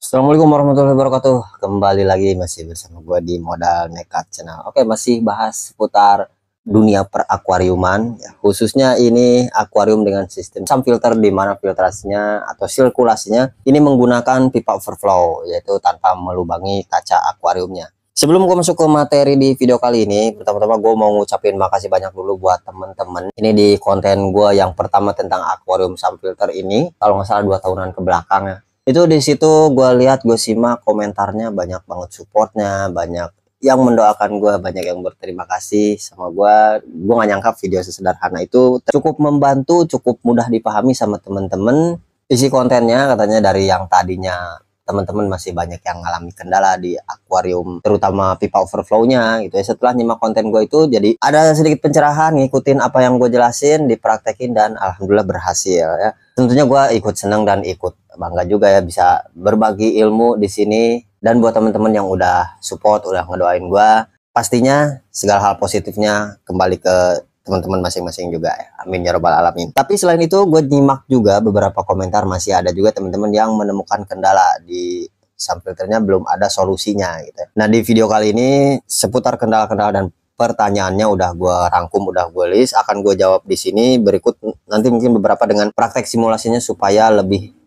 Assalamualaikum warahmatullahi wabarakatuh. Kembali lagi masih bersama gue di Modal Nekat Channel. Oke, masih bahas seputar dunia perakuariuman, ya, khususnya ini akuarium dengan sistem sump filter di mana filtrasinya atau sirkulasinya ini menggunakan pipa overflow, yaitu tanpa melubangi kaca akuariumnya. Sebelum gue masuk ke materi di video kali ini, pertama-tama gue mau ngucapin makasih banyak dulu buat temen-temen. Ini di konten gue yang pertama tentang akuarium sump filter ini, kalau nggak salah 2 tahunan ke belakang ya. Itu di situ gue lihat, gue simak komentarnya, banyak banget supportnya, banyak yang mendoakan gue, banyak yang berterima kasih sama gue. Gue gak nyangka video sesederhana itu cukup membantu, cukup mudah dipahami sama temen-temen. Isi kontennya katanya dari yang tadinya teman-teman masih banyak yang ngalami kendala di akuarium, terutama pipa overflow-nya gitu ya. Setelah nyimak konten gue itu jadi ada sedikit pencerahan, ngikutin apa yang gue jelasin, dipraktekin, dan alhamdulillah berhasil ya. Tentunya gue ikut senang dan ikut bangga juga ya bisa berbagi ilmu di sini. Dan buat teman-teman yang udah support, udah ngedoain gue, pastinya segala hal positifnya kembali ke teman-teman masing-masing juga ya. Amin ya robbal alamin. Tapi selain itu gue nyimak juga beberapa komentar, masih ada juga teman-teman yang menemukan kendala di sump filternya, belum ada solusinya gitu. Nah, di video kali ini seputar kendala-kendala dan pertanyaannya udah gue rangkum, udah gue list, akan gue jawab di sini. Berikut nanti mungkin beberapa dengan praktek simulasinya supaya lebih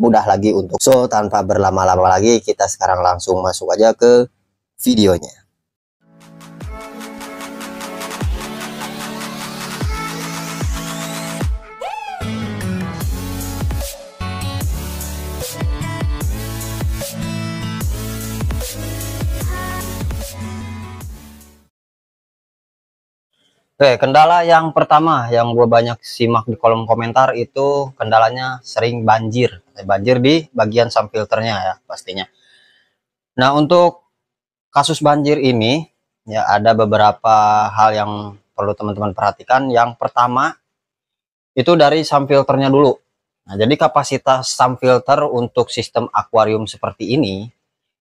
mudah lagi untuk. So, tanpa berlama-lama lagi, kita sekarang langsung masuk aja ke videonya. Oke, kendala yang pertama yang gue banyak simak di kolom komentar itu kendalanya sering banjir. Banjir di bagian sump filternya ya pastinya. Nah, untuk kasus banjir ini ya ada beberapa hal yang perlu teman-teman perhatikan. Yang pertama itu dari sump filternya dulu. Nah, jadi kapasitas sump filter untuk sistem akuarium seperti ini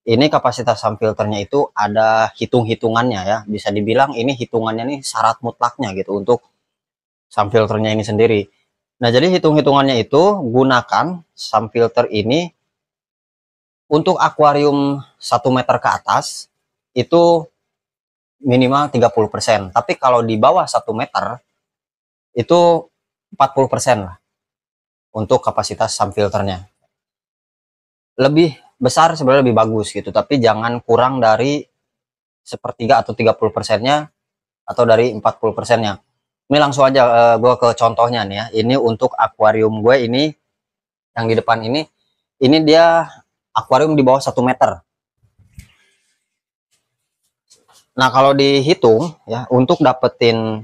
kapasitas sump filternya itu ada hitung-hitungannya ya. Bisa dibilang ini hitungannya nih syarat mutlaknya gitu untuk sump filternya ini sendiri. Nah, jadi hitung-hitungannya itu gunakan sump filter ini untuk akuarium 1 meter ke atas itu minimal 30%. Tapi kalau di bawah 1 meter itu 40% lah untuk kapasitas sump filternya. Lebih besar sebenarnya lebih bagus gitu, tapi jangan kurang dari sepertiga atau 30%-nya atau dari 40%-nya. Ini langsung aja gue ke contohnya nih ya. Ini untuk akuarium gue ini yang di depan ini dia akuarium di bawah 1 meter. Nah, kalau dihitung ya untuk dapetin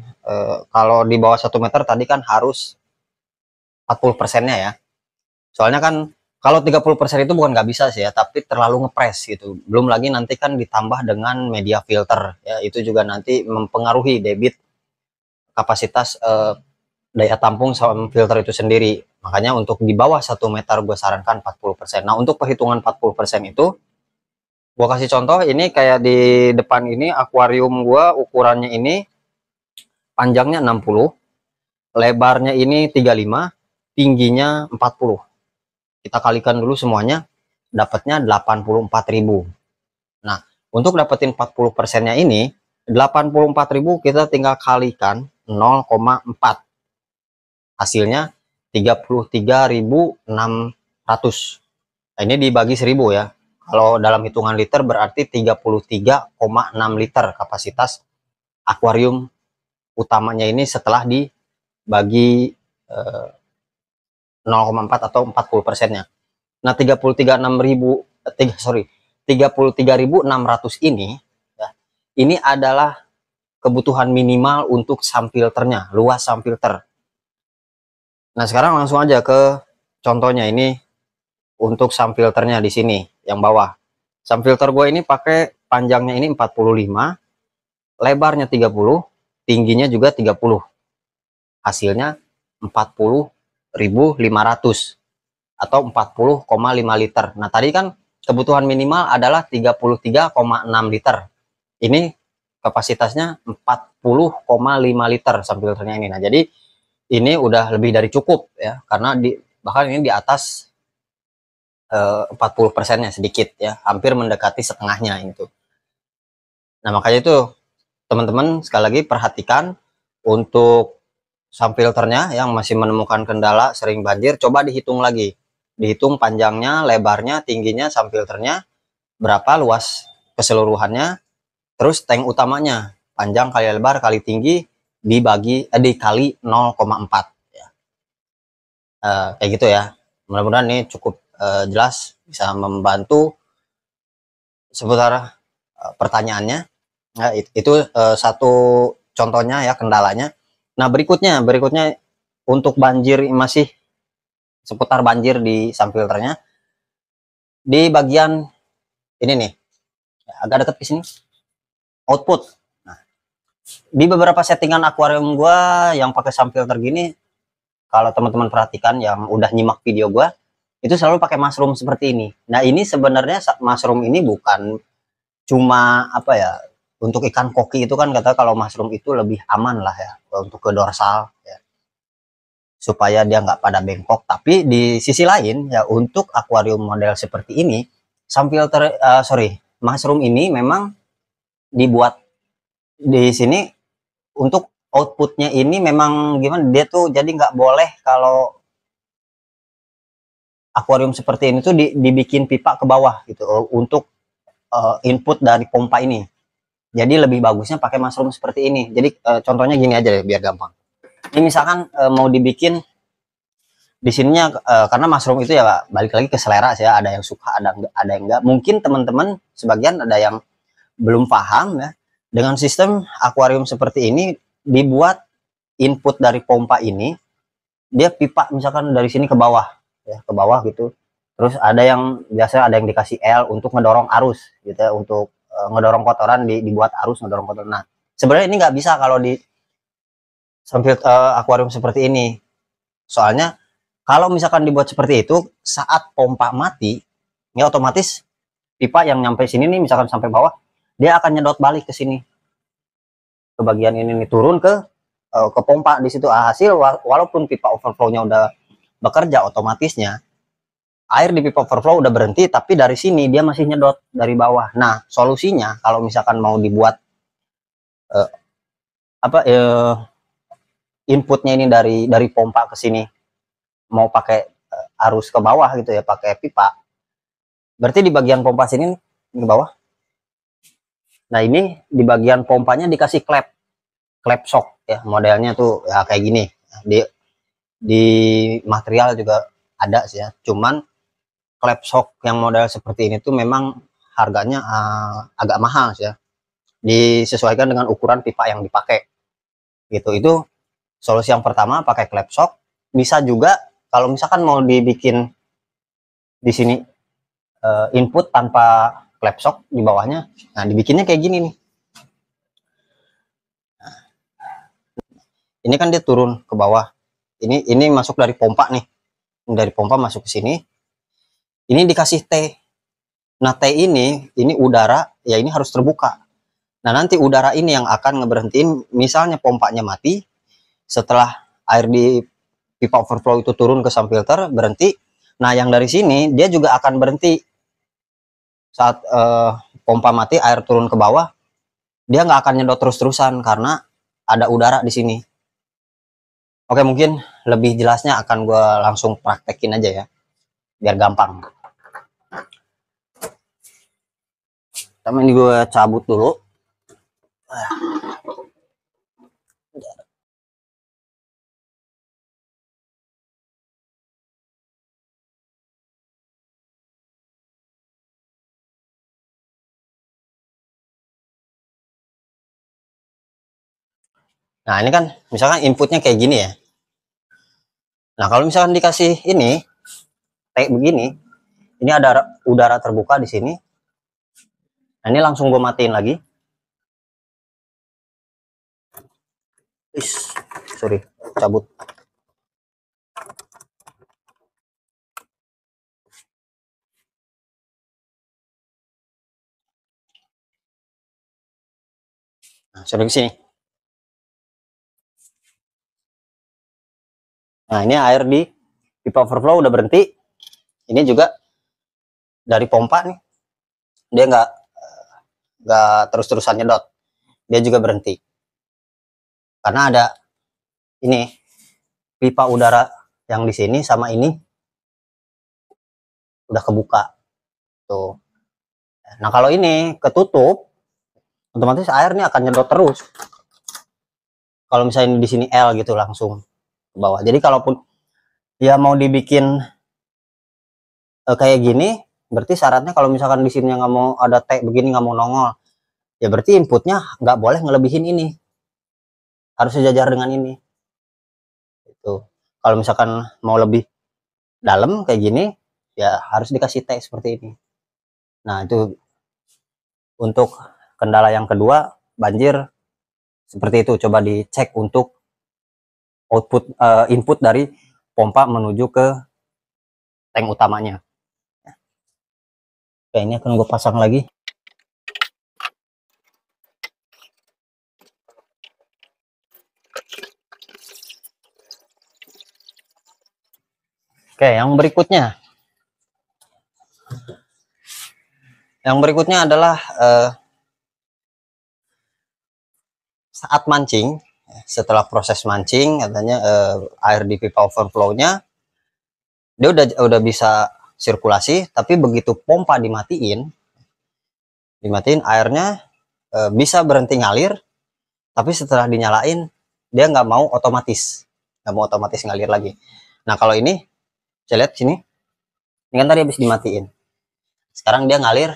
kalau di bawah 1 meter tadi kan harus 40%-nya ya. Soalnya kan kalau 30% itu bukan nggak bisa sih ya, tapi terlalu ngepres gitu. Belum lagi nanti kan ditambah dengan media filter ya, itu juga nanti mempengaruhi debit kapasitas daya tampung sama filter itu sendiri. Makanya untuk di bawah 1 meter gue sarankan 40%. Nah, untuk perhitungan 40% itu gue kasih contoh, ini kayak di depan ini akuarium gue ukurannya ini panjangnya 60, lebarnya ini 35, tingginya 40. Kita kalikan dulu semuanya, dapatnya 84.000. Nah, untuk dapetin 40%-nya ini 84.000 kita tinggal kalikan 0,4. Hasilnya 33.600. Nah, ini dibagi 1000 ya. Kalau dalam hitungan liter berarti 33,6 liter kapasitas akuarium utamanya ini setelah dibagi 0,4 atau 40%-nya. Nah, 33.600 ini ya, ini adalah kebutuhan minimal untuk sump filternya, luas sump filter. Nah, sekarang langsung aja ke contohnya. Ini untuk sump filternya di sini yang bawah. Sump filter gue ini pakai panjangnya ini 45, lebarnya 30, tingginya juga 30. Hasilnya 40.500 atau 40,5 liter. Nah, tadi kan kebutuhan minimal adalah 33,6 liter. Ini kapasitasnya 40,5 liter sump filternya ini. Nah, jadi ini udah lebih dari cukup ya, karena bahkan ini di atas 40%-nya sedikit ya, hampir mendekati setengahnya itu. Nah, makanya itu teman-teman sekali lagi perhatikan untuk sump filternya yang masih menemukan kendala sering banjir, coba dihitung lagi. Dihitung panjangnya, lebarnya, tingginya sump filternya, berapa luas keseluruhannya, terus tank utamanya, panjang kali lebar kali tinggi dikali 0,4 ya. Kayak gitu ya. Mudah-mudahan ini cukup jelas bisa membantu seputar pertanyaannya. Nah, itu satu contohnya ya kendalanya. Nah, berikutnya untuk banjir masih seputar banjir di sump filternya di bagian ini nih, agak dekat ke sini, output. Nah, di beberapa settingan akuarium gua yang pakai sump filter gini, kalau teman-teman perhatikan yang udah nyimak video gua, itu selalu pakai mushroom seperti ini. Nah, ini sebenarnya mushroom ini bukan cuma apa ya, untuk ikan koki itu kan kata kalau mushroom itu lebih aman lah ya untuk ke dorsal ya, supaya dia nggak pada bengkok. Tapi di sisi lain ya, untuk akuarium model seperti ini, sump filter mushroom ini memang dibuat di sini untuk outputnya ini memang gimana, dia tuh jadi nggak boleh kalau akuarium seperti ini tuh dibikin pipa ke bawah gitu untuk input dari pompa ini. Jadi lebih bagusnya pakai mushroom seperti ini. Jadi contohnya gini aja deh biar gampang. Ini misalkan mau dibikin di sininya karena mushroom itu ya balik lagi ke selera sih ya, ada yang suka, ada yang enggak. Mungkin teman-teman sebagian ada yang belum paham ya. Dengan sistem akuarium seperti ini dibuat input dari pompa ini dia pipa misalkan dari sini ke bawah ya, ke bawah gitu. Terus ada yang biasa ada yang dikasih L untuk ngedorong arus gitu ya, untuk ngedorong kotoran dibuat arus ngedorong kotoran. Nah, sebenarnya ini nggak bisa kalau di sambil akuarium seperti ini. Soalnya kalau misalkan dibuat seperti itu, saat pompa mati, ya otomatis pipa yang nyampe sini nih, misalkan sampai bawah, dia akan nyedot balik ke sini, ke bagian ini nih, turun ke pompa di situ. Hasil walaupun pipa overflow-nya udah bekerja otomatisnya, air di pipa overflow udah berhenti, tapi dari sini dia masih nyedot dari bawah. Nah, solusinya kalau misalkan mau dibuat uh, apa inputnya ini dari pompa ke sini, mau pakai arus ke bawah gitu ya, pakai pipa, berarti di bagian pompa sini di bawah. Nah, ini di bagian pompanya dikasih klep shock ya, modelnya tuh ya kayak gini. Di material juga ada sih ya, cuman klep shock yang model seperti ini tuh memang harganya agak mahal sih ya, disesuaikan dengan ukuran pipa yang dipakai gitu. Itu solusi yang pertama, pakai klep shock. Bisa juga kalau misalkan mau dibikin di sini input tanpa klep shock di bawahnya, nah dibikinnya kayak gini nih. Ini kan dia turun ke bawah, ini masuk dari pompa nih, dari pompa masuk ke sini, ini dikasih T. Nah, T ini udara ya, ini harus terbuka. Nah, nanti udara ini yang akan ngeberhentiin, misalnya pompanya mati, setelah air di pipa overflow itu turun ke sump filter, berhenti. Nah, yang dari sini dia juga akan berhenti saat pompa mati, air turun ke bawah, dia nggak akan nyedot terus-terusan karena ada udara di sini. Oke, mungkin lebih jelasnya akan gue langsung praktekin aja ya, biar gampang. Tapi ini gue cabut dulu. Nah, ini kan misalkan inputnya kayak gini ya. Nah, kalau misalkan dikasih ini kayak begini, ini ada udara terbuka di sini. Nah, ini langsung gue matiin lagi. Sorry, cabut. Nah, sudah ke sini. Nah, ini air di pipa overflow udah berhenti. Ini juga dari pompa nih, dia nggak terus-terusan nyedot, dia juga berhenti karena ada ini pipa udara yang di sini sama ini udah kebuka tuh. Nah kalau ini ketutup, otomatis air nih akan nyedot terus. Kalau misalnya di sini L gitu langsung ke bawah. Jadi kalaupun dia mau dibikin kayak gini, berarti syaratnya kalau misalkan di sini nggak mau ada T begini, nggak mau nongol, ya berarti inputnya nggak boleh ngelebihin ini, harus sejajar dengan ini. Itu kalau misalkan mau lebih dalam kayak gini, ya harus dikasih T seperti ini. Nah itu untuk kendala yang kedua, banjir seperti itu. Coba dicek untuk input dari pompa menuju ke tank utamanya. Oke, ini akan gue pasang lagi. Oke, yang berikutnya adalah saat mancing. Setelah proses mancing, katanya air di pipa overflow-nya dia udah bisa sirkulasi, tapi begitu pompa dimatiin airnya bisa berhenti ngalir, tapi setelah dinyalain dia nggak mau otomatis ngalir lagi. Nah kalau ini saya lihat sini, ini kan tadi habis dimatiin, sekarang dia ngalir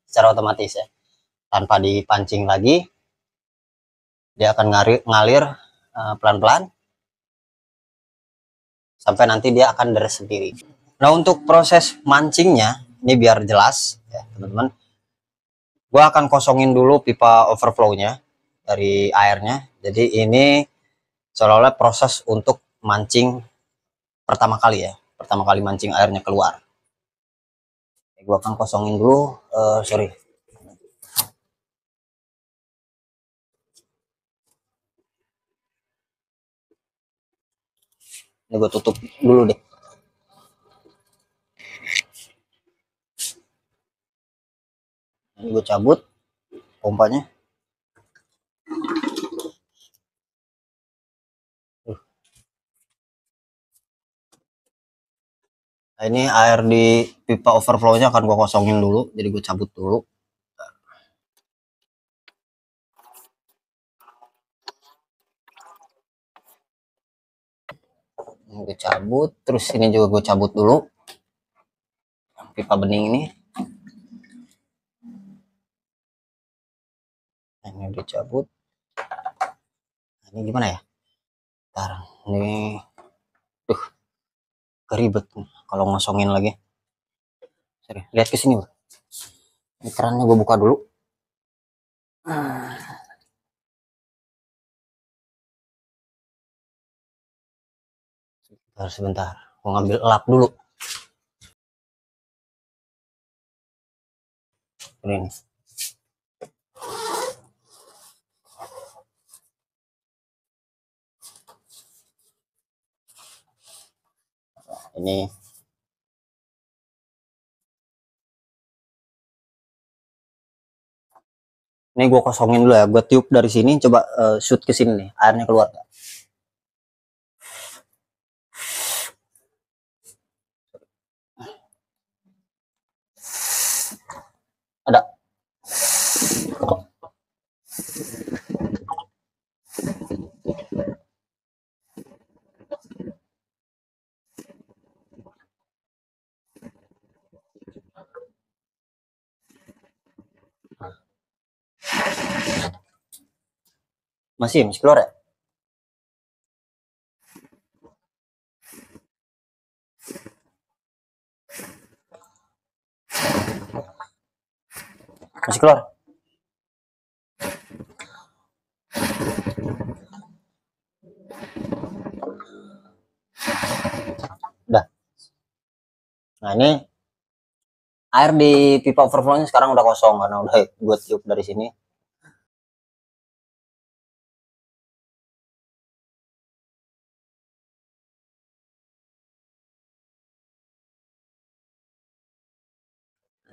secara otomatis ya, tanpa dipancing lagi, dia akan ngalir pelan-pelan sampai nanti dia akan deres sendiri. Nah untuk proses mancingnya ini biar jelas ya teman-teman, gua akan kosongin dulu pipa overflow-nya dari airnya. Jadi ini seolah-olah proses untuk mancing pertama kali ya, pertama kali mancing airnya keluar. Gua akan kosongin dulu, sorry. Ini gue tutup dulu deh. Ini gue cabut pompanya. Nah, ini air di pipa overflow-nya akan gue kosongin dulu, jadi gue cabut dulu. Ini gue cabut, terus ini juga gue cabut dulu. Pipa bening ini. Nah, ini udah cabut. Nah, ini gimana ya? Ntar, ini, keribet kalau ngosongin lagi. Sorry, lihat ke sini, ini kerannya gue buka dulu. Sebentar, gue ngambil lap dulu. Ini. Ini gue kosongin dulu ya, gue tiup dari sini, coba shoot ke sini nih, airnya keluar. Ada. Masih keluar ya? Masih keluar. Udah. Nah ini air di pipa overflow-nya sekarang udah kosong karena udah gue tiup dari sini.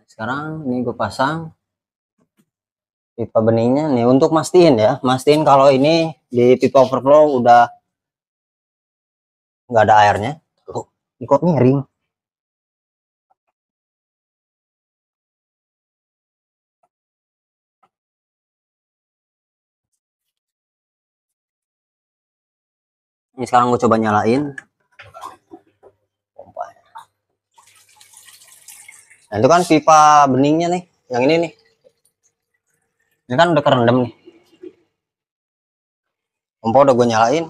Sekarang ini gue pasang pipa beningnya nih untuk mastiin ya, mastiin kalau ini di pipa overflow udah nggak ada airnya. Tuh, ikut miring. Ini sekarang gue coba nyalain pompanya. Nah itu kan pipa beningnya nih, yang ini nih. Ini kan udah kerendam nih. Pompa udah gue nyalain.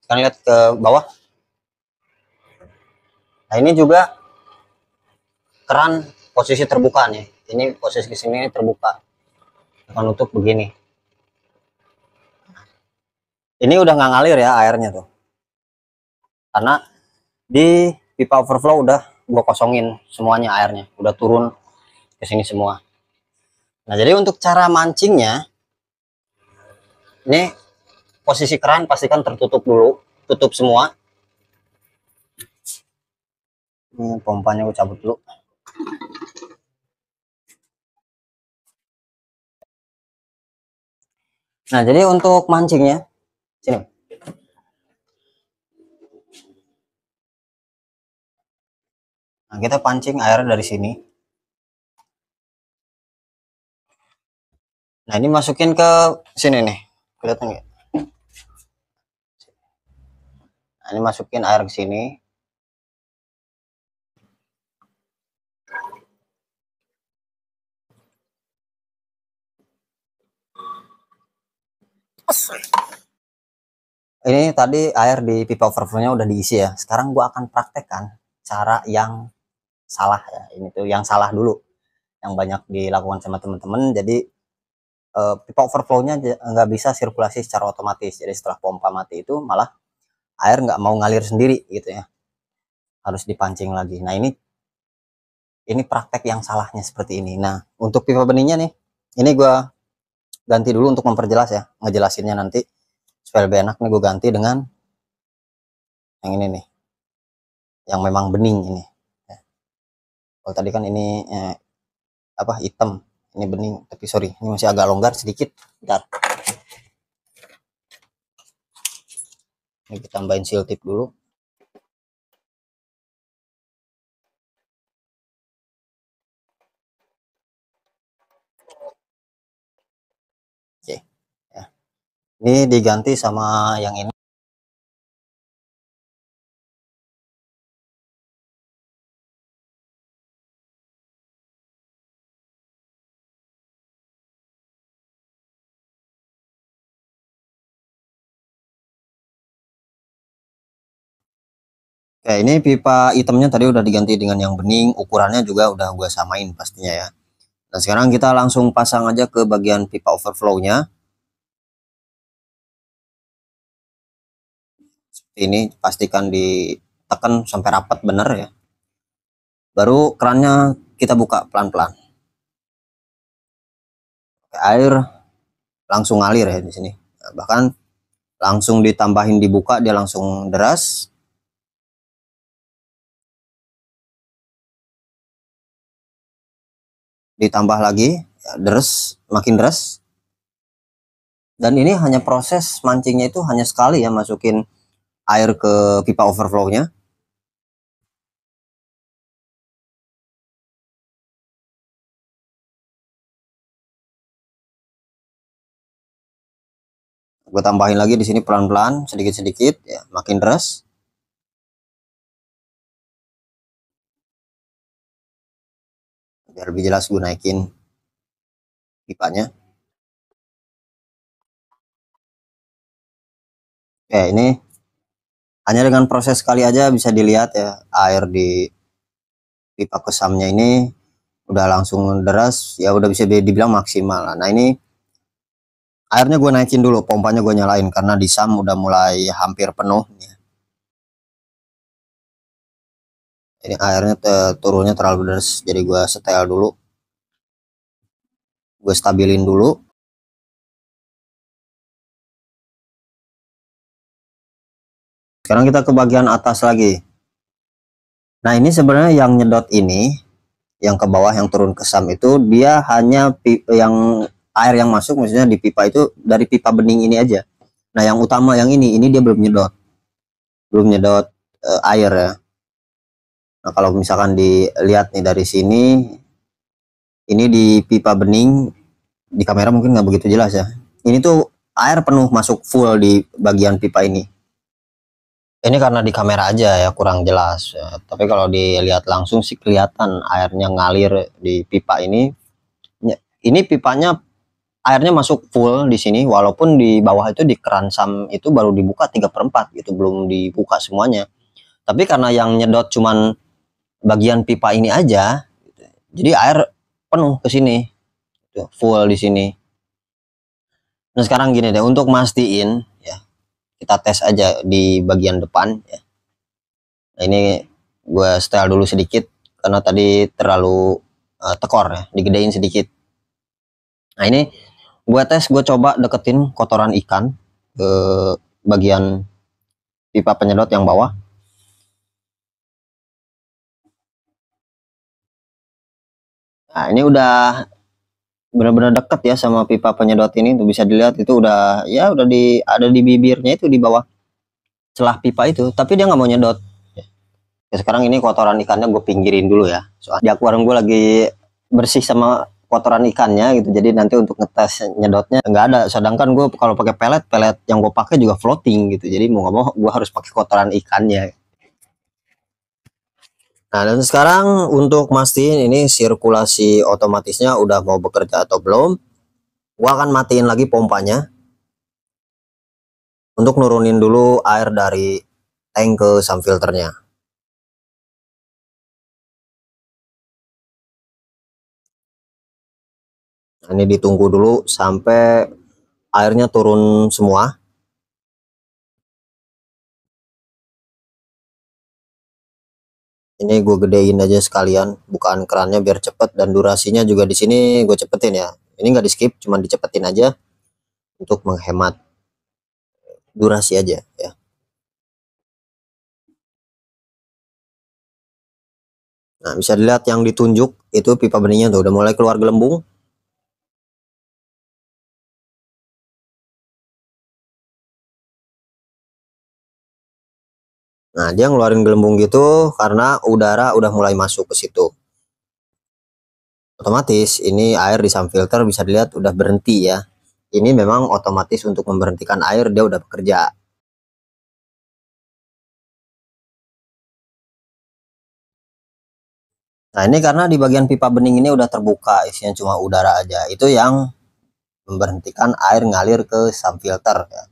Sekarang lihat ke bawah. Nah ini juga keran posisi terbuka nih. Ini posisi sini terbuka. Akan nutup begini. Ini udah nggak ngalir ya airnya tuh. Karena di pipa overflow udah gue kosongin semuanya airnya. Udah turun ke sini semua. Nah jadi untuk cara mancingnya, ini posisi keran pastikan tertutup dulu. Tutup semua. Ini pompanya gue cabut dulu. Nah jadi untuk mancingnya, sini. Nah kita pancing air dari sini. Nah ini masukin ke sini nih, kelihatan nggak? Nah, ini masukin air ke sini. Ini tadi air di pipa overflow-nya udah diisi ya. Sekarang gua akan praktekkan cara yang salah ya. Ini tuh yang salah dulu, yang banyak dilakukan sama teman-teman. Jadi pipa overflow-nya nggak bisa sirkulasi secara otomatis. Jadi setelah pompa mati itu malah air nggak mau ngalir sendiri gitu ya. Harus dipancing lagi. Nah ini praktek yang salahnya seperti ini. Nah untuk pipa benihnya nih, ini gua ganti dulu untuk memperjelas ya, ngejelasinnya nanti supaya lebih enak nih gue ganti dengan yang ini nih, yang memang bening ini. Kalau tadi kan ini apa hitam, ini bening, tapi sorry ini masih agak longgar sedikit. Bentar. Ini kita tambahin seal tip dulu. Oke ya. Ini diganti sama yang ini. Oke, ini pipa hitamnya tadi udah diganti dengan yang bening, ukurannya juga udah gue samain pastinya ya. Dan sekarang kita langsung pasang aja ke bagian pipa overflow-nya. Ini pastikan ditekan sampai rapat bener ya. Baru kerannya kita buka pelan-pelan. Air langsung ngalir ya di sini. Nah, bahkan langsung ditambahin dibuka dia langsung deras. Ditambah lagi ya, makin deras. Dan ini hanya proses mancingnya itu hanya sekali ya, masukin air ke pipa overflow-nya. Gue tambahin lagi di sini pelan-pelan, sedikit-sedikit ya, makin deras. Biar lebih jelas gue naikin pipanya. Ya ini hanya dengan proses sekali aja bisa dilihat ya, air di pipa kesamnya ini udah langsung deras ya, udah bisa dibilang maksimal. Nah ini airnya gue naikin dulu, pompanya gue nyalain karena di sam udah mulai hampir penuh. Ini airnya turunnya terlalu deras, jadi gue setel dulu, gue stabilin dulu. Sekarang kita ke bagian atas lagi. Nah ini sebenarnya yang nyedot ini yang ke bawah yang turun ke SAM itu dia hanya yang air yang masuk maksudnya di pipa itu dari pipa bening ini aja. Nah yang utama yang ini dia belum nyedot air ya. Nah kalau misalkan dilihat nih dari sini, ini di pipa bening, di kamera mungkin nggak begitu jelas ya. Ini tuh air penuh masuk full di bagian pipa ini. Ini karena di kamera aja ya kurang jelas ya. Tapi kalau dilihat langsung sih kelihatan airnya ngalir di pipa ini. Ini pipanya airnya masuk full di sini, walaupun di bawah itu di keran SAM itu baru dibuka 3/4 gitu, belum dibuka semuanya. Tapi karena yang nyedot cuman bagian pipa ini aja, jadi air penuh ke sini, full di sini. Nah sekarang gini deh, untuk mastiin ya, kita tes aja di bagian depan ya. Nah ini gue setel dulu sedikit karena tadi terlalu tekor ya, digedein sedikit. Nah ini gue coba deketin kotoran ikan ke bagian pipa penyedot yang bawah. Nah ini udah benar-benar deket ya sama pipa penyedot ini, tuh bisa dilihat itu udah ya udah ada di bibirnya itu di bawah celah pipa itu, tapi dia nggak mau nyedot ya. Sekarang ini kotoran ikannya gue pinggirin dulu ya, soalnya di akuarium gue lagi bersih sama kotoran ikannya gitu, jadi nanti untuk ngetes nyedotnya nggak ada. Sedangkan gue kalau pakai pelet yang gue pakai juga floating gitu, jadi mau nggak mau gue harus pakai kotoran ikannya. Nah dan sekarang untuk mastiin ini sirkulasi otomatisnya udah mau bekerja atau belum, gua akan matiin lagi pompanya untuk nurunin dulu air dari tank ke SAM filternya. Nah, ini ditunggu dulu sampai airnya turun semua. Ini gue gedein aja sekalian bukaan kerannya biar cepet, dan durasinya juga di sini gue cepetin ya. Ini nggak di skip, cuma dicepetin aja untuk menghemat durasi aja ya. Nah bisa dilihat yang ditunjuk itu pipa benihnya tuh udah mulai keluar gelembung. Nah dia ngeluarin gelembung gitu karena udara udah mulai masuk ke situ. Otomatis ini air di SAM filter bisa dilihat udah berhenti ya. Ini memang otomatis untuk memberhentikan air, dia udah bekerja. Nah ini karena di bagian pipa bening ini udah terbuka, isinya cuma udara aja, itu yang memberhentikan air ngalir ke SAM filter ya.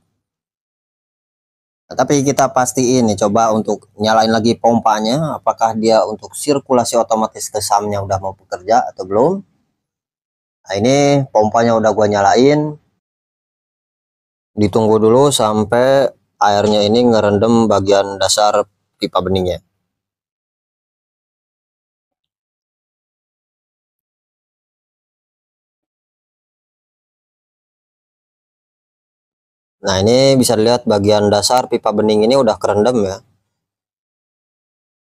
Nah, tapi kita pastiin nih, coba untuk nyalain lagi pompanya, apakah dia untuk sirkulasi otomatis ke SAM-nya udah mau bekerja atau belum. Nah ini pompanya udah gua nyalain, ditunggu dulu sampai airnya ini ngerendam bagian dasar pipa beningnya. Nah ini bisa dilihat bagian dasar pipa bening ini udah kerendam ya.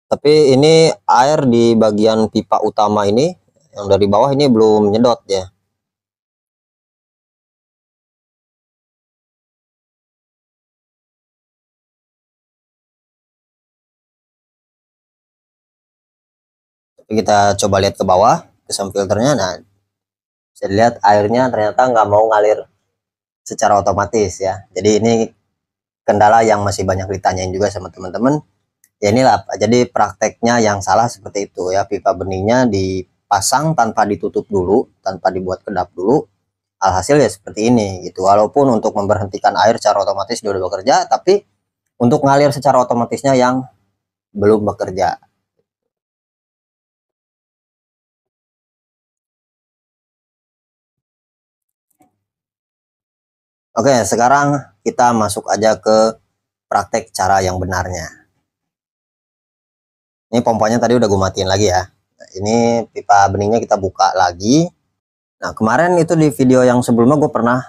Tapi ini air di bagian pipa utama ini yang dari bawah ini belum nyedot ya. Tapi kita coba lihat ke bawah ke SAM filternya. Nah bisa dilihat airnya ternyata nggak mau ngalir secara otomatis ya. Jadi ini kendala yang masih banyak ditanyain juga sama teman-teman. Ya inilah jadi prakteknya yang salah seperti itu ya, pipa benihnya dipasang tanpa ditutup dulu, tanpa dibuat kedap dulu, alhasil ya seperti ini gitu. Walaupun untuk memberhentikan air secara otomatis dia udah bekerja, tapi untuk ngalir secara otomatisnya yang belum bekerja. Oke sekarang kita masuk aja ke praktek cara yang benarnya. Ini pompanya tadi udah gue matiin lagi ya. Nah, ini pipa beningnya kita buka lagi. Nah kemarin itu di video yang sebelumnya gue pernah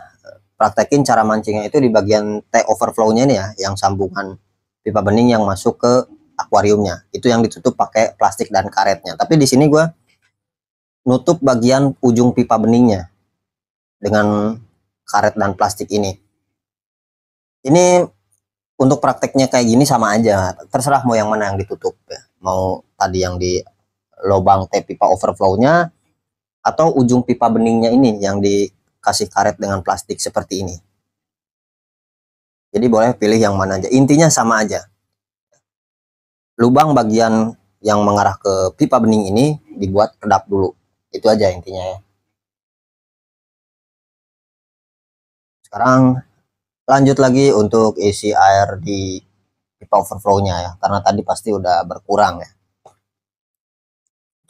praktekin cara mancingnya itu di bagian T-overflow-nya ini ya, yang sambungan pipa bening yang masuk ke akuariumnya. Itu yang ditutup pakai plastik dan karetnya. Tapi di sini gue nutup bagian ujung pipa beningnya dengan karet dan plastik ini. Ini untuk prakteknya kayak gini sama aja, terserah mau yang mana yang ditutup ya. Mau tadi yang di lubang T pipa overflow-nya atau ujung pipa beningnya ini yang dikasih karet dengan plastik seperti ini. Jadi boleh pilih yang mana aja. Intinya sama aja. Lubang bagian yang mengarah ke pipa bening ini dibuat kedap dulu. Itu aja intinya ya. Sekarang lanjut lagi untuk isi air di pipa overflow-nya ya. Karena tadi pasti udah berkurang ya.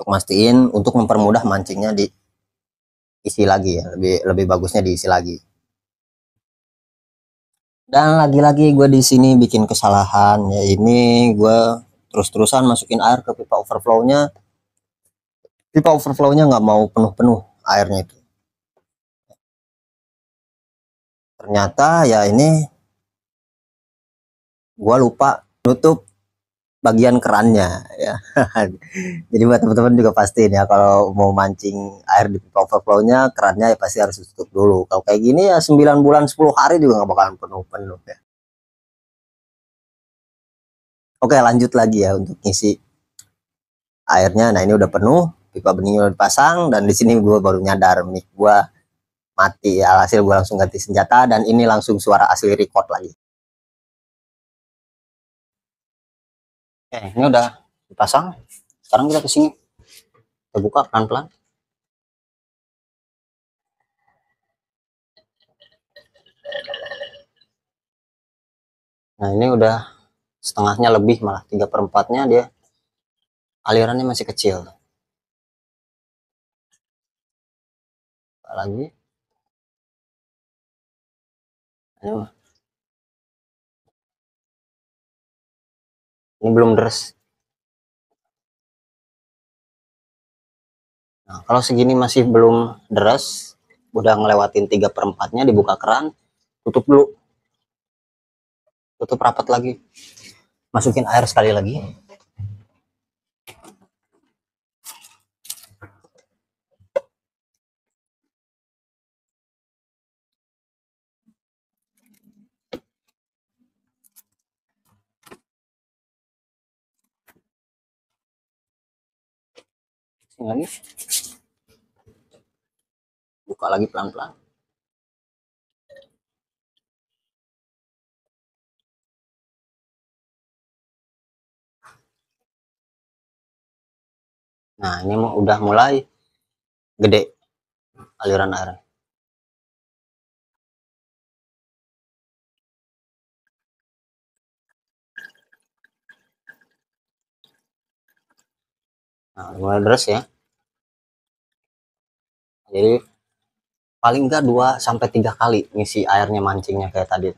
Untuk mastiin, untuk mempermudah mancingnya diisi lagi ya. Lebih bagusnya diisi lagi. Dan lagi-lagi gue di sini bikin kesalahan ya, ini gue terus-terusan masukin air ke pipa overflow-nya. Pipa overflow-nya nggak mau penuh-penuh airnya itu. Ternyata ya ini gue lupa nutup bagian kerannya ya. Jadi buat teman-teman juga pastiin ya kalau mau mancing air di pipa overflow-nya, kerannya ya pasti harus tutup dulu. Kalau kayak gini ya 9 bulan 10 hari juga nggak bakalan penuh-penuh ya. Oke, lanjut lagi ya untuk ngisi airnya. Nah, ini udah penuh, pipa beningnya udah dipasang, dan di sini gue baru nyadar mic gue mati ya. Hasil gue langsung ganti senjata, dan ini langsung suara asli record lagi. Oke, ini udah dipasang. Sekarang kita kesini, kita buka pelan-pelan. Nah, ini udah setengahnya lebih, malah 3/4-nya dia alirannya masih kecil. Lagi ini belum deres. Nah, kalau segini masih belum deres, udah ngelewatin 3/4-nya, dibuka keran, tutup dulu, tutup rapat lagi, masukin air sekali lagi. Sini lagi, buka lagi pelan-pelan. Nah, ini udah mulai gede aliran air. Nah, mulai deras ya. Jadi paling enggak 2 sampai 3 kali ngisi airnya mancingnya kayak tadi.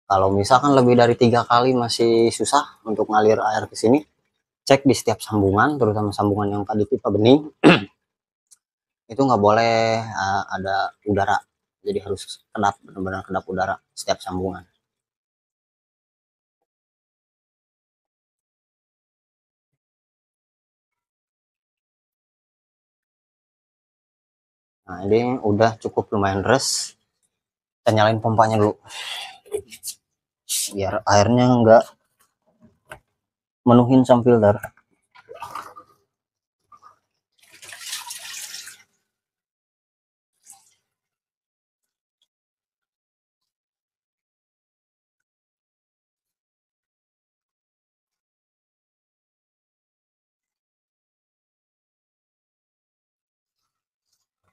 Kalau misalkan lebih dari 3 kali masih susah untuk ngalir air ke sini, cek di setiap sambungan, terutama sambungan yang tadi pipa bening, itu nggak boleh ada udara. Jadi harus kedap, benar-benar kedap udara setiap sambungan. Nah, ini udah cukup lumayan deras. Kita nyalain pompanya dulu. Biar airnya nggak menuhin sam filter.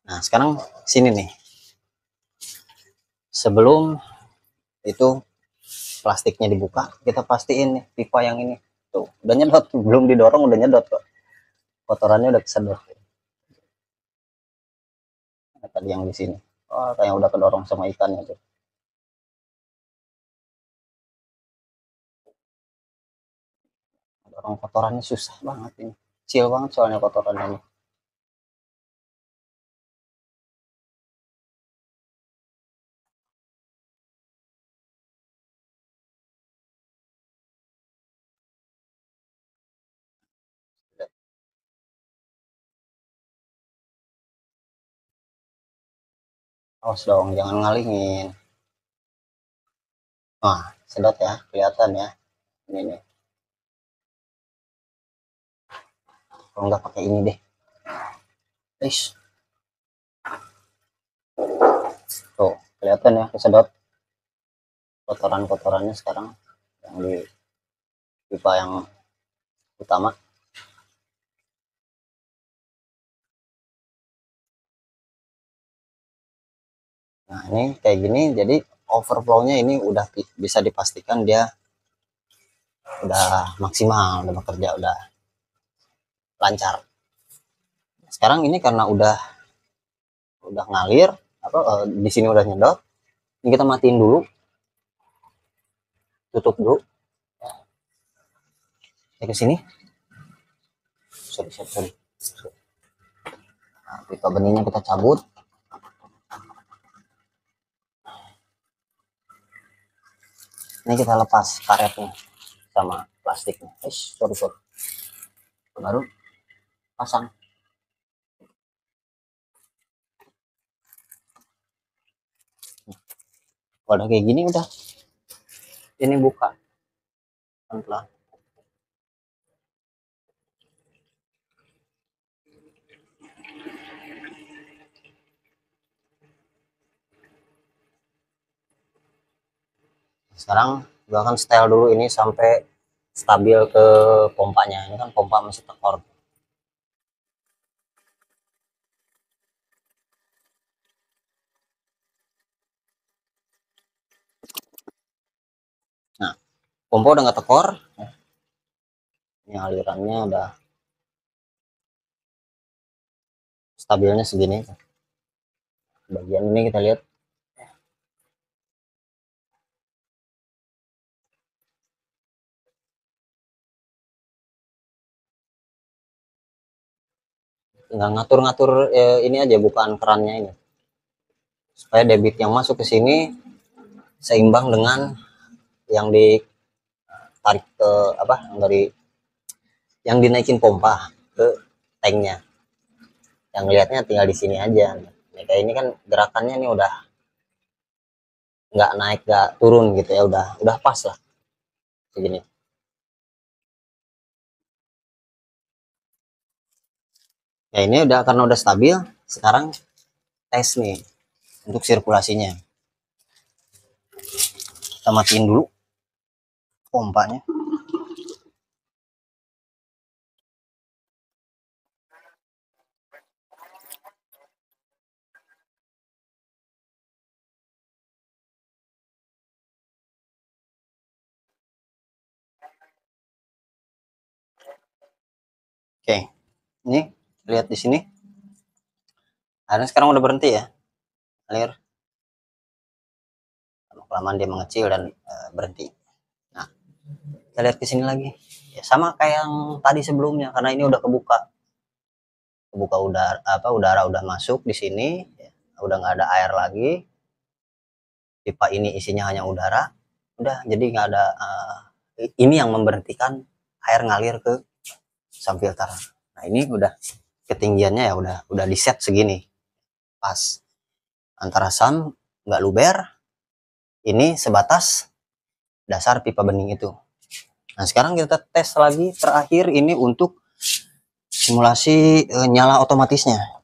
Nah, sekarang sini nih. Sebelum itu plastiknya dibuka, kita pastiin nih pipa yang ini tuh udah nyedot, belum didorong udah nyedot kok, kotorannya udah kesedot. Nah, tadi yang di sini, oh kayak udah kedorong sama ikannya tuh. Dorong kotorannya susah banget ini, kecil banget soalnya kotorannya. Awas dong, jangan ngalingin. Nah, sedot ya, kelihatan ya. Ini nih. Kalau nggak pakai ini deh. Eish. Tuh, kelihatan ya, kesedot kotoran-kotorannya sekarang yang di pipa yang utama. Nah, ini kayak gini, jadi overflow-nya ini udah bisa dipastikan dia udah maksimal, udah bekerja, udah lancar. Sekarang ini karena udah ngalir, apa di sini udah nyedot, ini kita matiin dulu, tutup dulu. Saya ke sini. Sorry. Nah, pipa benihnya kita cabut. Ini kita lepas karetnya sama plastiknya. Sorry. Baru pasang. Udah kayak gini udah. Ini buka pelan-pelan. Sekarang gua akan setel dulu ini sampai stabil ke pompanya. Ini kan pompa masih tekor. Nah, pompa udah nggak tekor. Ini alirannya udah stabilnya segini. Bagian ini kita lihat. Tinggal ngatur-ngatur ini aja, bukaan kerannya ini. Supaya debit yang masuk ke sini seimbang dengan yang ditarik ke apa yang dinaikin pompa ke tanknya. Yang lihatnya tinggal di sini aja. Nah, kayak ini kan gerakannya nih udah nggak naik nggak turun gitu ya, udah pas lah segini. Ya ini udah, karena udah stabil. Sekarang tes nih untuk sirkulasinya. Kita matiin dulu pompanya. Oke, ini lihat di sini. Airnya sekarang udah berhenti ya, air kelamaan dia mengecil dan berhenti. Nah, kita lihat ke sini lagi. Ya, sama kayak yang tadi sebelumnya, karena ini udah kebuka udara udah masuk di sini, ya, udah nggak ada air lagi. Pipa ini isinya hanya udara, udah jadi nggak ada. Ini yang memberhentikan air ngalir ke sump filter. Nah ini udah ketinggiannya ya udah di set segini, pas antara sump nggak luber, ini sebatas dasar pipa bening itu. Nah sekarang kita tes lagi terakhir ini untuk simulasi nyala otomatisnya.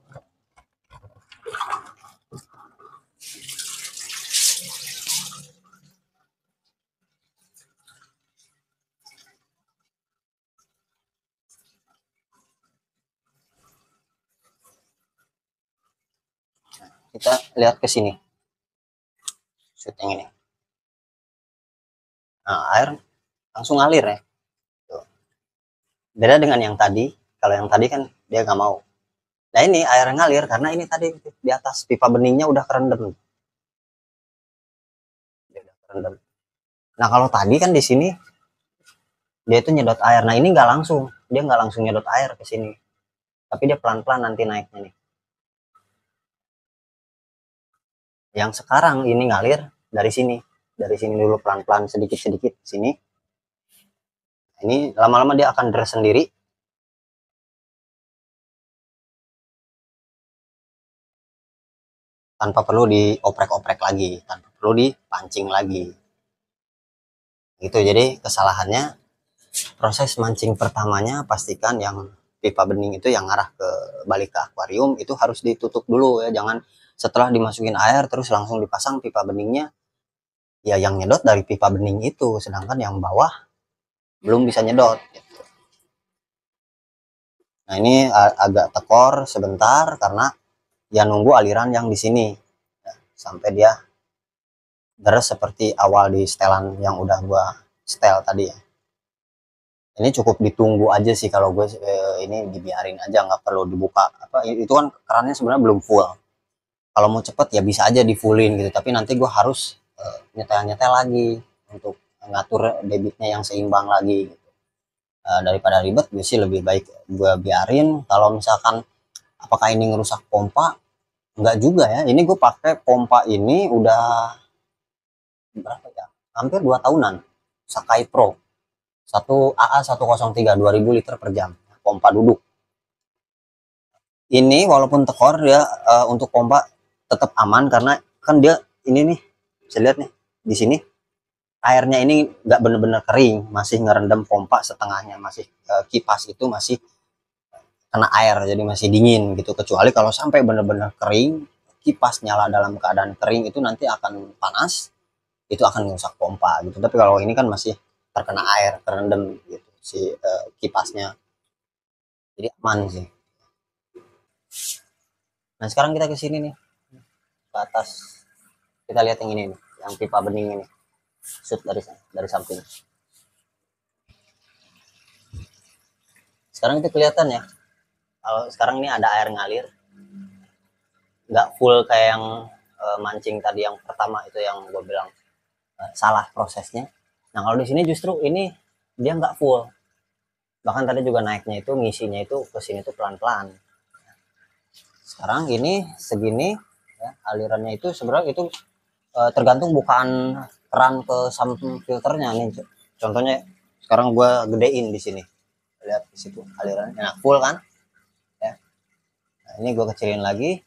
Kita lihat ke sini, syuting ini. Nah air langsung ngalir ya. Tuh. Beda dengan yang tadi. Kalau yang tadi kan dia nggak mau. Nah ini air ngalir karena ini tadi di atas pipa beningnya udah kerendam. Dia udah kerendam. Nah kalau tadi kan di sini dia itu nyedot air. Nah ini nggak langsung, dia nggak langsung nyedot air ke sini, tapi dia pelan-pelan nanti naiknya nih. Yang sekarang ini ngalir dari sini dulu pelan-pelan sedikit-sedikit sini. Ini lama-lama dia akan deres sendiri. tanpa perlu dioprek-oprek lagi, tanpa perlu dipancing lagi gitu. Jadi kesalahannya proses mancing pertamanya, pastikan yang pipa bening itu yang arah ke balik ke akuarium itu harus ditutup dulu ya, jangan setelah dimasukin air terus langsung dipasang pipa beningnya, ya yang nyedot dari pipa bening itu sedangkan yang bawah belum bisa nyedot gitu. Nah ini agak tekor sebentar karena ya nunggu aliran yang di sini ya, sampai dia deres seperti awal di setelan yang udah gua setel tadi ya. Ini cukup ditunggu aja sih kalau gue, ini dibiarin aja, nggak perlu dibuka apa itu kan kerannya sebenarnya belum full. Kalau mau cepet ya bisa aja di fullin gitu, tapi nanti gue harus nyetel lagi untuk ngatur debitnya yang seimbang lagi gitu. Daripada ribet gue sih lebih baik gue biarin. Kalau misalkan apakah ini ngerusak pompa, enggak juga ya, ini gue pakai pompa ini udah berapa ya, hampir 2 tahunan, Sakai Pro 1AA103 2000 liter per jam, pompa duduk. Ini walaupun tekor ya, untuk pompa tetap aman karena kan dia ini nih, bisa lihat nih di sini airnya ini nggak bener-bener kering, masih ngerendam pompa setengahnya, masih kipas itu masih kena air jadi masih dingin gitu. Kecuali kalau sampai bener-bener kering, kipas nyala dalam keadaan kering itu nanti akan panas, itu akan merusak pompa gitu. Tapi kalau ini kan masih terkena air, terendam gitu si kipasnya, jadi aman sih. Nah sekarang kita ke sini nih, ke atas, kita lihat yang ini nih, yang pipa bening ini, shoot dari samping. Sekarang itu kelihatan ya, kalau sekarang ini ada air ngalir, nggak full kayak yang mancing tadi yang pertama itu yang gue bilang salah prosesnya. Nah kalau di sini justru ini dia nggak full, bahkan tadi juga naiknya itu ngisinya itu ke sini tuh pelan-pelan. Sekarang ini segini ya, alirannya itu sebenarnya itu tergantung bukaan keran ke samping filternya nih. Contohnya sekarang gue gedein di sini, lihat di situ alirannya, nah full kan ya. Nah, ini gue kecilin lagi.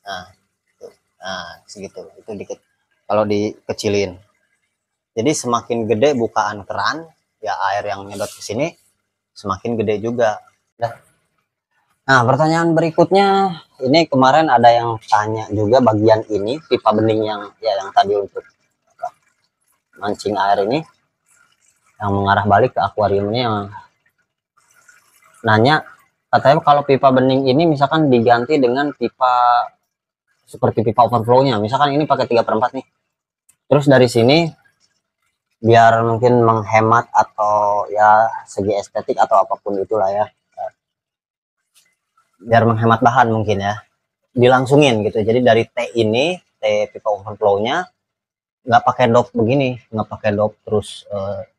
Nah segitu, itu dikit kalau dikecilin. Jadi semakin gede bukaan keran ya, air yang nyedot ke sini semakin gede juga. Nah pertanyaan berikutnya, ini kemarin ada yang tanya juga bagian ini pipa bening yang ya yang tadi untuk mancing air ini yang mengarah balik ke akuarium ini, yang nanya katanya kalau pipa bening ini misalkan diganti dengan pipa seperti pipa overflow-nya, misalkan ini pakai 3/4 nih, terus dari sini biar mungkin menghemat atau ya segi estetik atau apapun itulah ya, biar menghemat bahan mungkin ya, dilangsungin gitu. Jadi dari T ini, T pipa overflow-nya nggak pakai dop begini, nggak pakai dop terus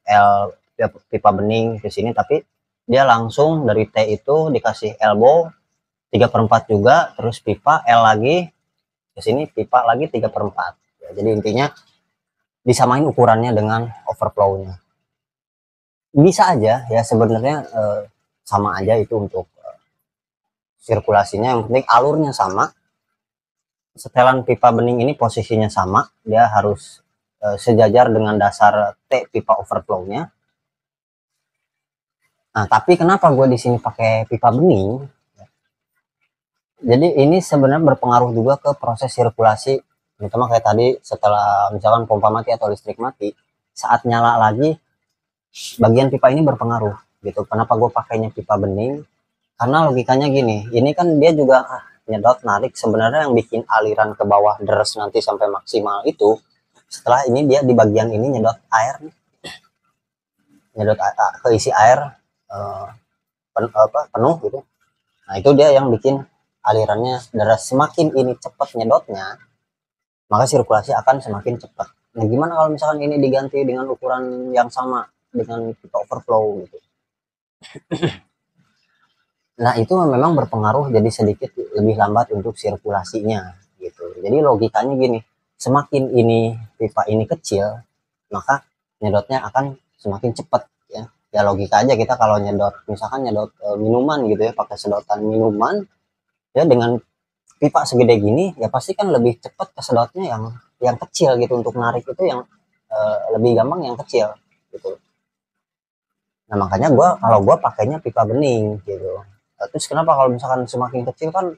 L pipa bening ke sini, tapi dia langsung dari T itu dikasih elbow 3/4 juga, terus pipa L lagi ke sini, pipa lagi 3/4 ya, jadi intinya disamain ukurannya dengan overflow-nya. Bisa aja ya sebenarnya, sama aja itu untuk sirkulasinya, yang penting alurnya sama. Setelan pipa bening ini posisinya sama, dia harus sejajar dengan dasar T pipa overflow-nya. Nah tapi kenapa gue di sini pakai pipa bening, jadi ini sebenarnya berpengaruh juga ke proses sirkulasi, terutama kayak tadi setelah misalkan pompa mati atau listrik mati, saat nyala lagi bagian pipa ini berpengaruh gitu. Kenapa gue pakainya pipa bening, karena logikanya gini, ini kan dia juga nyedot narik, sebenarnya yang bikin aliran ke bawah deres nanti sampai maksimal itu setelah ini dia di bagian ini nyedot air, nyedot keisi air penuh gitu. Nah itu dia yang bikin alirannya deras. Semakin ini cepat nyedotnya, maka sirkulasi akan semakin cepat. Nah gimana kalau misalkan ini diganti dengan ukuran yang sama dengan pipa overflow gitu. Nah itu memang berpengaruh, jadi sedikit lebih lambat untuk sirkulasinya gitu. Jadi logikanya gini, semakin ini pipa ini kecil, maka nyedotnya akan semakin cepat ya. Ya logika aja kita kalau nyedot, misalkan nyedot minuman gitu ya, pakai sedotan minuman ya dengan pipa segede gini, ya pasti kan lebih cepat kesedotnya yang kecil gitu. Untuk narik itu yang lebih gampang yang kecil gitu. Nah makanya kalau gua pakainya pipa bening gitu. Terus kenapa kalau misalkan semakin kecil kan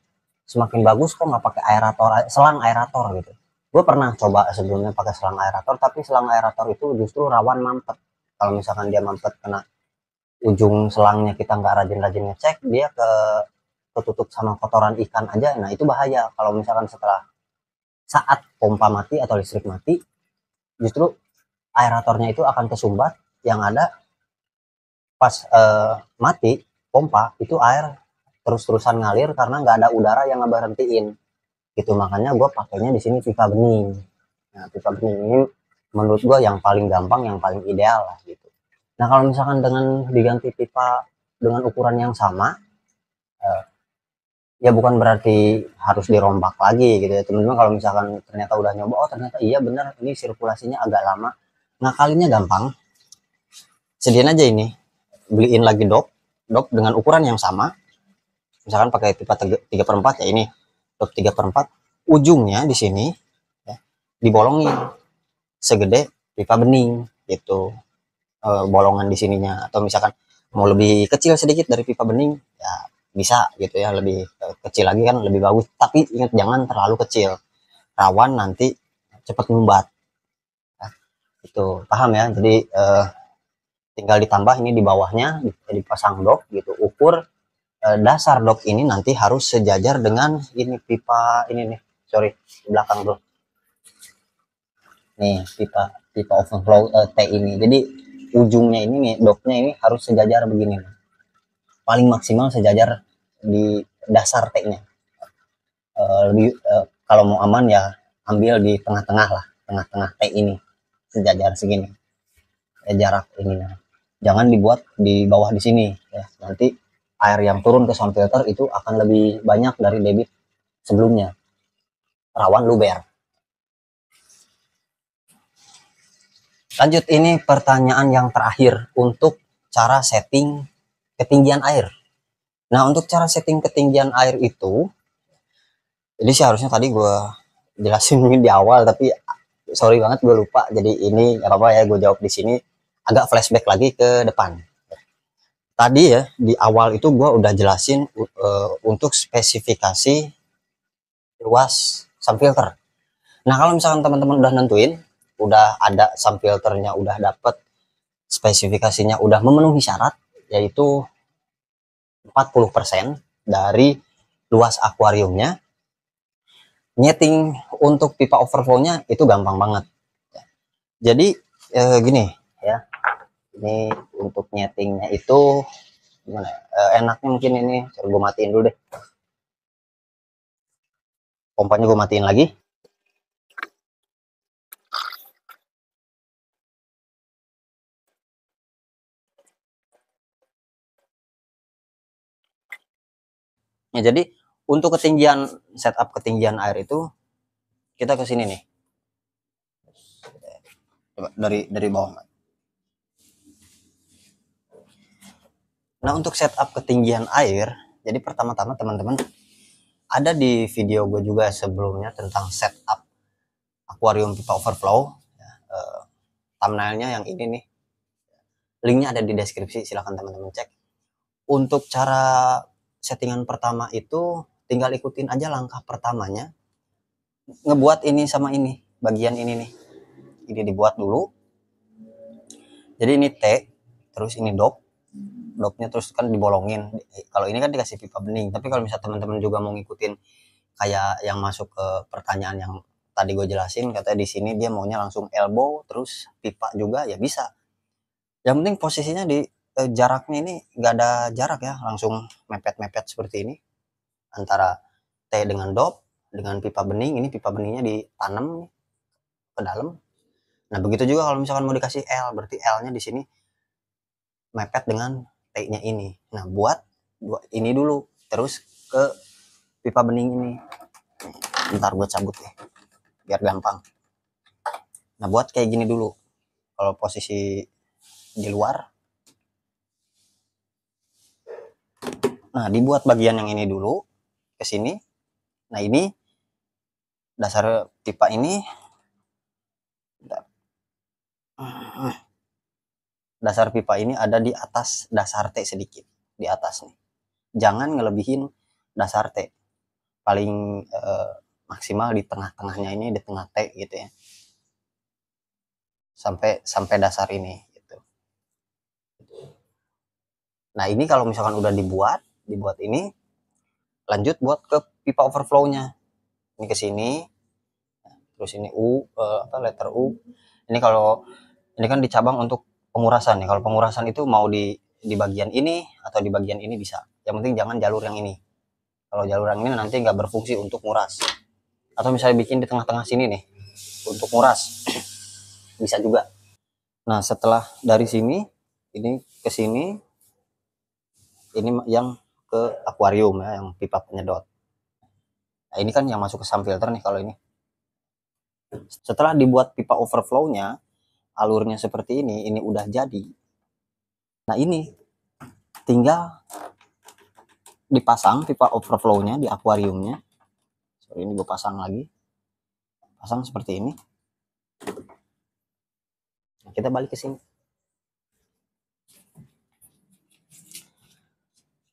semakin bagus, kok nggak pakai aerator, selang aerator gitu. Gue pernah coba sebelumnya pakai selang aerator, tapi selang aerator itu justru rawan mampet. Kalau misalkan dia mampet kena ujung selangnya, kita nggak rajin-rajin ngecek, dia ketutup sama kotoran ikan aja. Nah itu bahaya kalau misalkan setelah saat pompa mati atau listrik mati, justru aeratornya itu akan kesumbat. Yang ada pas mati pompa itu air terus-terusan ngalir karena nggak ada udara yang ngeberhentiin gitu. Makanya gue pakainya di sini pipa bening. Nah pipa bening ini menurut gue yang paling gampang, yang paling ideal lah gitu. Nah kalau misalkan dengan diganti pipa dengan ukuran yang sama, eh, ya bukan berarti harus dirombak lagi gitu ya teman-teman. Kalau misalkan ternyata udah nyoba, oh ternyata iya benar ini sirkulasinya agak lama, ngakalinnya gampang. Sediain aja ini, beliin lagi dop dengan ukuran yang sama. Misalkan pakai pipa 3/4 ya, ini dop 3/4, ujungnya di sini ya, dibolongin segede pipa bening gitu. Bolongan di sininya, atau misalkan mau lebih kecil sedikit dari pipa bening ya bisa gitu ya, lebih kecil lagi kan lebih bagus, tapi ingat jangan terlalu kecil, rawan nanti cepat ngumbat. Nah, itu paham ya. Jadi tinggal ditambah ini di bawahnya, dipasang dop gitu. Ukur dasar dop ini nanti harus sejajar dengan ini pipa ini nih, sorry belakang bro, nih pipa pipa overflow T ini. Jadi ujungnya ini nih, dopnya ini harus sejajar begini, paling maksimal sejajar di dasar T-nya. Kalau mau aman ya ambil di tengah-tengah lah, tengah-tengah T ini sejajar segini jarak ini. Jangan dibuat di bawah di sini ya, nanti air yang turun ke sound filter itu akan lebih banyak dari debit sebelumnya, rawan luber. Lanjut, ini pertanyaan yang terakhir untuk cara setting ketinggian air. Nah untuk cara setting ketinggian air itu, jadi sih harusnya tadi gue jelasin di awal, tapi sorry banget gue lupa. Jadi ini nggak apa-apa ya, gue jawab di sini, agak flashback lagi ke depan. Tadi ya di awal itu gue udah jelasin untuk spesifikasi luas sum filter. Nah kalau misalkan teman-teman udah nentuin, udah ada sum filternya, udah dapet spesifikasinya, udah memenuhi syarat, yaitu 40% dari luas akuariumnya, nyeting untuk pipa overflow-nya itu gampang banget. Jadi gini ya, ini untuk nyetingnya itu gimana enaknya mungkin ini, coba gue matiin dulu deh, pompanya gue matiin lagi. Ya jadi untuk ketinggian, setup ketinggian air itu kita ke sini nih, coba dari bawah. Nah untuk setup ketinggian air, jadi pertama-tama teman-teman, ada di video gue juga sebelumnya tentang setup akuarium pipa overflow ya, thumbnailnya yang ini nih, linknya ada di deskripsi, silahkan teman-teman cek. Untuk cara settingan pertama itu tinggal ikutin aja langkah pertamanya, ngebuat ini sama ini, bagian ini nih, ini dibuat dulu. Jadi ini T, terus ini dopnya terus kan dibolongin. Kalau ini kan dikasih pipa bening, tapi kalau misalnya teman-teman juga mau ngikutin kayak yang masuk ke pertanyaan yang tadi gue jelasin, katanya di sini dia maunya langsung elbow terus pipa juga, ya bisa. Yang penting posisinya di jaraknya ini nggak ada jarak ya, langsung mepet-mepet seperti ini antara T dengan dop dengan pipa bening. Ini pipa beningnya ditanam ke dalam. Nah begitu juga kalau misalkan mau dikasih L, berarti L-nya di sini mepet dengan T-nya ini. Nah buat ini dulu, terus ke pipa bening ini. Bentar gue cabut ya biar gampang. Nah buat kayak gini dulu, kalau posisi di luar Nah, dibuat bagian yang ini dulu ke sini. Nah, ini dasar pipa ini, dasar pipa ini ada di atas dasar T sedikit, di atas nih. Jangan ngelebihin dasar T, paling maksimal di tengah-tengahnya ini, di tengah T gitu ya, sampai dasar ini gitu. Nah, ini kalau misalkan udah dibuat ini, lanjut buat ke pipa overflow-nya. Ini ke sini, terus ini letter U. Ini kalau ini kan dicabang untuk pengurasan ya. Kalau pengurasan itu mau di bagian ini atau di bagian ini bisa. Yang penting jangan jalur yang ini. Kalau jalur yang ini nanti nggak berfungsi untuk nguras. Atau misalnya bikin di tengah-tengah sini nih untuk nguras bisa juga. Nah, setelah dari sini ini ke sini, ini yang ke akuarium ya, yang pipa penyedot. Nah, ini kan yang masuk ke sump filter nih kalau ini. Setelah dibuat pipa overflow-nya, alurnya seperti ini udah jadi. Nah, ini tinggal dipasang pipa overflow-nya di akuariumnya. Sorry, ini gue pasang lagi. Pasang seperti ini. Nah, kita balik ke sini.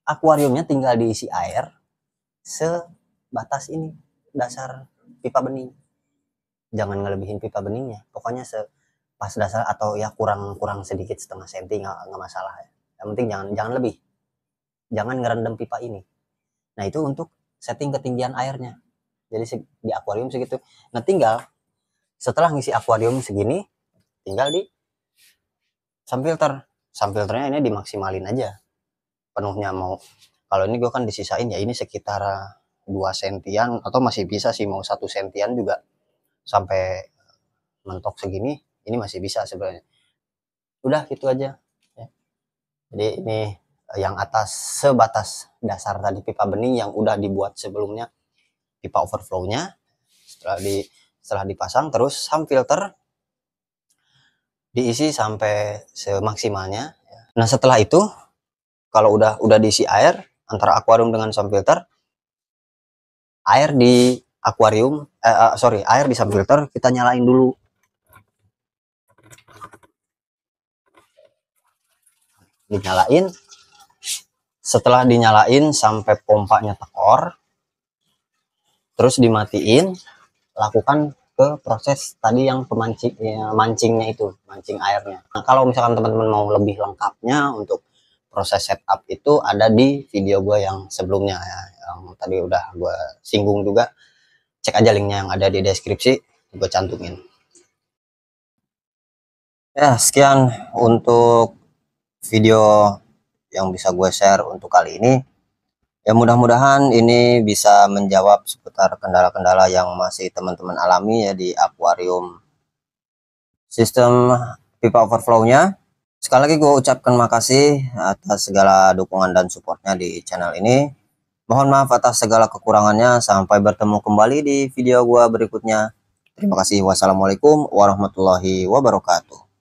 Akuariumnya tinggal diisi air sebatas ini, dasar pipa bening. Jangan ngelebihin pipa beningnya. Pokoknya pas dasar atau ya kurang sedikit, setengah senti nggak masalah ya. Yang penting jangan lebih. Jangan ngerendam pipa ini. Nah, itu untuk setting ketinggian airnya. Jadi di akuarium segitu. Nah, tinggal setelah ngisi akuarium segini, tinggal di sump filter. Sump filternya ini dimaksimalin aja penuhnya. Mau kalau ini gue kan disisain ya, ini sekitar 2 sentian atau masih bisa sih, mau 1 sentian juga sampai mentok segini, ini masih bisa sebenarnya. Udah gitu aja ya. Jadi ini yang atas sebatas dasar tadi pipa bening yang udah dibuat sebelumnya, pipa overflow-nya. Setelah dipasang, terus sump filter diisi sampai semaksimalnya. Nah, setelah itu kalau udah diisi air antara akuarium dengan sump filter, air di akuarium air di sump filter kita nyalain dulu. Dinyalain, setelah dinyalain sampai pompanya tekor, terus dimatiin, lakukan ke proses tadi yang mancingnya itu, mancing airnya. Nah, kalau misalkan teman-teman mau lebih lengkapnya untuk proses setup itu ada di video gue yang sebelumnya ya, yang tadi udah gue singgung juga. Cek aja linknya yang ada di deskripsi, gue cantumin. Ya, sekian untuk video yang bisa gue share untuk kali ini. Ya, mudah-mudahan ini bisa menjawab seputar kendala-kendala yang masih teman-teman alami ya di akuarium sistem pipa overflow-nya. Sekali lagi gue ucapkan makasih atas segala dukungan dan supportnya di channel ini. Mohon maaf atas segala kekurangannya. Sampai bertemu kembali di video gue berikutnya. Terima kasih. Wassalamualaikum warahmatullahi wabarakatuh.